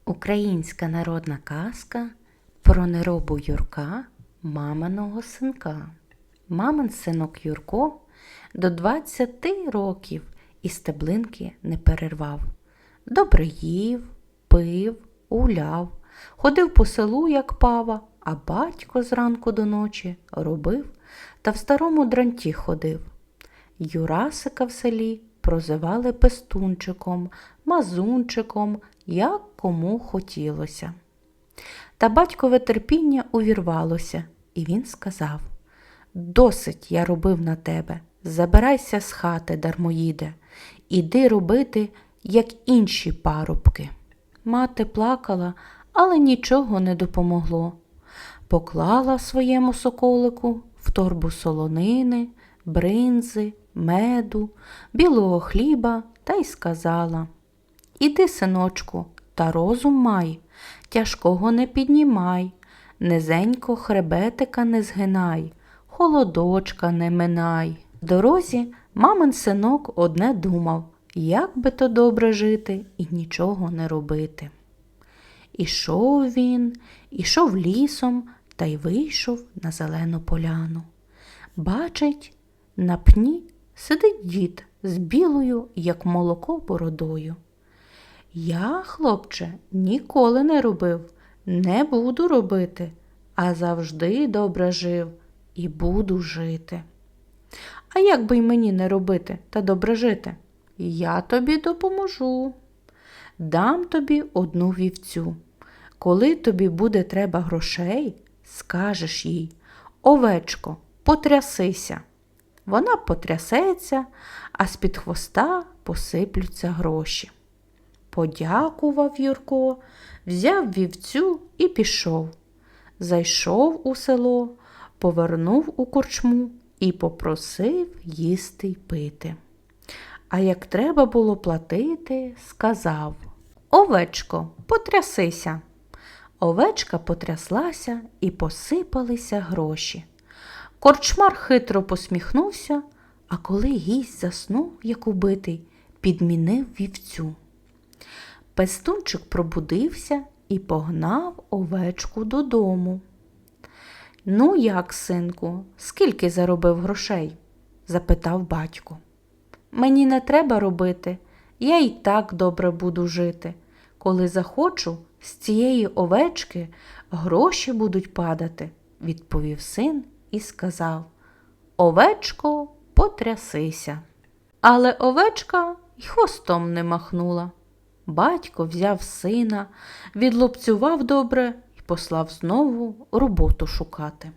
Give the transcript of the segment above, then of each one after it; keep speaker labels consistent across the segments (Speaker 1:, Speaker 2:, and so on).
Speaker 1: Українська народна казка про неробу Юрка, маминого синка. Мамин синок Юрко до 20 років і стеблинки не перервав. Добре їв, пив, гуляв, ходив по селу, як пава, а батько зранку до ночі робив та в старому дранті ходив. Юрасика в селі прозивали пестунчиком, мазунчиком, як кому хотілося. Та батькове терпіння увірвалося, і він сказав: «Досить я робив на тебе, забирайся з хати, дармоїде, іди робити, як інші парубки». Мати плакала, але нічого не допомогло. Поклала своєму соколику в торбу солонини, бринзи, меду, білого хліба та й сказала: «Іди, синочку, та розум май, тяжкого не піднімай, низенько хребетика не згинай, холодочка не минай». В дорозі мамин синок одне думав, як би то добре жити і нічого не робити. Ішов він, ішов лісом та й вийшов на зелену поляну. Бачить, на пні сидить дід з білою, як молоко, бородою. «Я, хлопче, ніколи не робив, не буду робити, а завжди добре жив і буду жити». «А як би й мені не робити та добре жити? Я тобі допоможу. Дам тобі одну вівцю. Коли тобі буде треба грошей, скажеш їй: овечко, потрясися». Вона потрясеться, а з-під хвоста посиплються гроші. Подякував Юрко, взяв вівцю і пішов. Зайшов у село, повернув у корчму і попросив їсти й пити. А як треба було платити, сказав: «Овечко, потрясися». Овечка потряслася і посипалися гроші. Корчмар хитро посміхнувся, а коли гість заснув, як убитий, підмінив вівцю. Пестунчик пробудився і погнав овечку додому. «Ну як, синку, скільки заробив грошей?» – запитав батько. «Мені не треба робити, я й так добре буду жити. Коли захочу, з цієї овечки гроші будуть падати», – відповів син і сказав: «Овечко, потрясися». Але овечка й хвостом не махнула. Батько взяв сина, відлупцював добре і послав знову роботу шукати.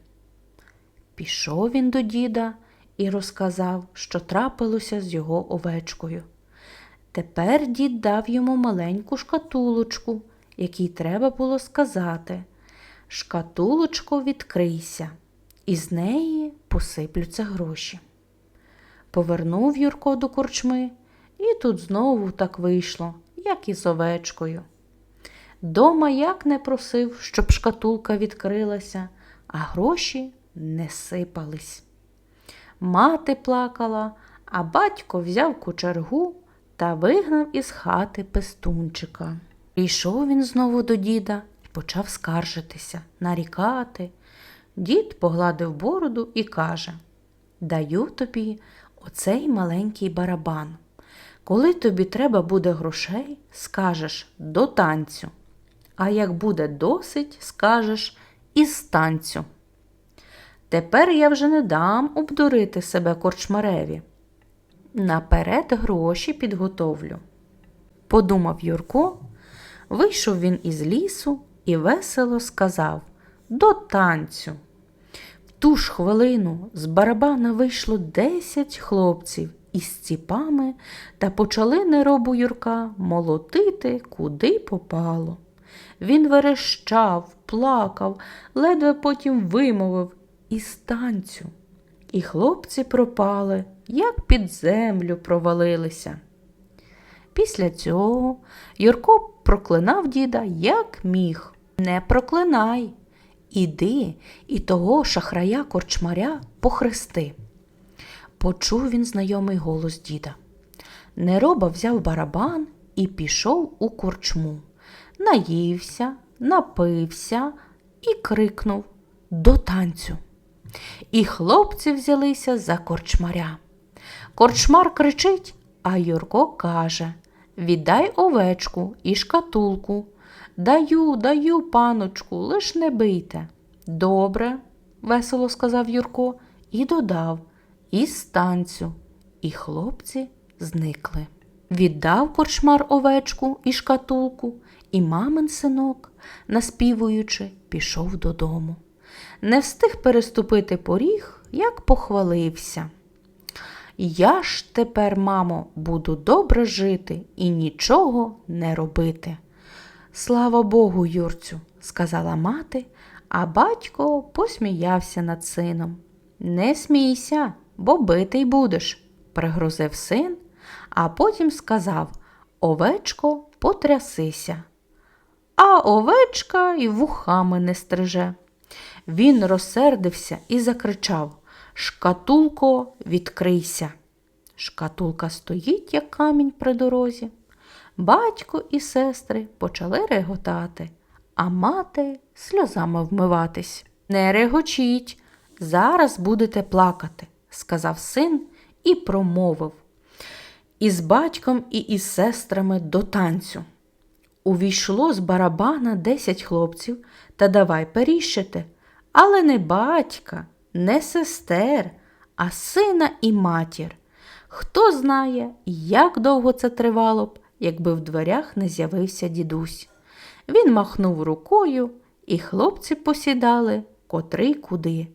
Speaker 1: Пішов він до діда і розказав, що трапилося з його овечкою. Тепер дід дав йому маленьку шкатулочку, якій треба було сказати: «Шкатулочко, відкрийся», і з неї посиплються гроші. Повернув Юрко до корчми, і тут знову так вийшло, як і з овечкою. Дома як не просив, щоб шкатулка відкрилася, а гроші не сипались. Мати плакала, а батько взяв кочергу та вигнав із хати пестунчика. Прийшов він знову до діда і почав скаржитися, нарікати. Дід погладив бороду і каже: «Даю тобі оцей маленький барабан. Коли тобі треба буде грошей, скажеш: до танцю. А як буде досить, скажеш: із танцю. Тепер я вже не дам обдурити себе корчмареві. Наперед гроші підготовлю». Подумав Юрко, вийшов він із лісу і весело сказав: «До танцю». В ту ж хвилину з барабана вийшло 10 хлопців із ціпами та почали неробу Юрка молотити, куди попало. Він верещав, плакав, ледве потім вимовив: «Із танцю». І хлопці пропали, як під землю провалилися. Після цього Юрко проклинав діда як міг. «Не проклинай, іди і того шахрая-корчмаря похрести». Почув він знайомий голос діда. Нероба взяв барабан і пішов у корчму. наївся, напився і крикнув: «До танцю!» І хлопці взялися за корчмаря. Корчмар кричить, а Юрко каже: «Віддай овечку і шкатулку». «Даю, даю, паночку, лиш не бийте». «Добре», – весело сказав Юрко і додав: «І з танцю». І хлопці зникли. Віддав корчмар овечку і шкатулку, і мамин синок, наспівуючи, пішов додому. Не встиг переступити поріг, як похвалився: «Я ж тепер, мамо, буду добре жити і нічого не робити». «Слава Богу, Юрцю», – сказала мати, а батько посміявся над сином. «Не смійся, бо битий будеш», – пригрозив син, а потім сказав: «Овечко, потрясися». А овечка й вухами не стриже. Він розсердився і закричав: «Шкатулко, відкрийся!» Шкатулка стоїть, як камінь при дорозі. Батько і сестри почали реготати, а мати сльозами вмиватись. «Не регочіть, зараз будете плакати», – сказав син і промовив: «Із батьком і із сестрами до танцю». Увійшло з барабана 10 хлопців та давай періщити, але не батька, не сестер, а сина і матір. Хто знає, як довго це тривало б, якби в дверях не з'явився дідусь. Він махнув рукою, і хлопці посідали котрий куди.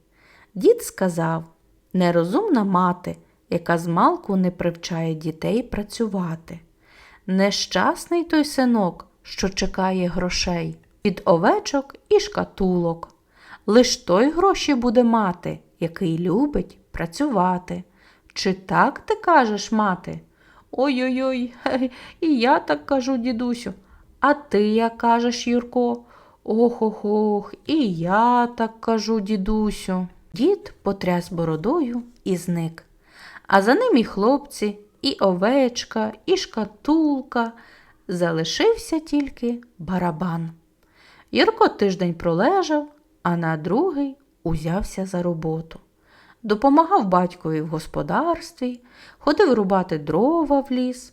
Speaker 1: Дід сказав: «Нерозумна мати, яка змалку не привчає дітей працювати. Нещасний той синок, що чекає грошей від овечок і шкатулок. Лиш той гроші буде мати, який любить працювати. Чи так ти кажеш, мати?» «Ой-ой-ой, і я так кажу, дідусю». «А ти як кажеш, Юрко?» «Ох-ох-ох, і я так кажу, дідусю». Дід потряс бородою і зник. А за ним і хлопці, і овечка, і шкатулка. Залишився тільки барабан. Юрко тиждень пролежав, а на другий узявся за роботу. Допомагав батькові в господарстві, ходив рубати дрова в ліс.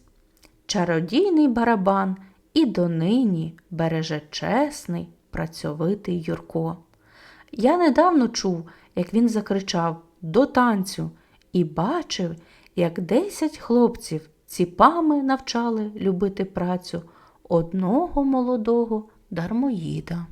Speaker 1: Чародійний барабан і донині береже чесний, працьовитий Юрко. Я недавно чув, як він закричав «До танцю!» і бачив, як 10 хлопців ціпами навчали любити працю одного молодого дармоїда.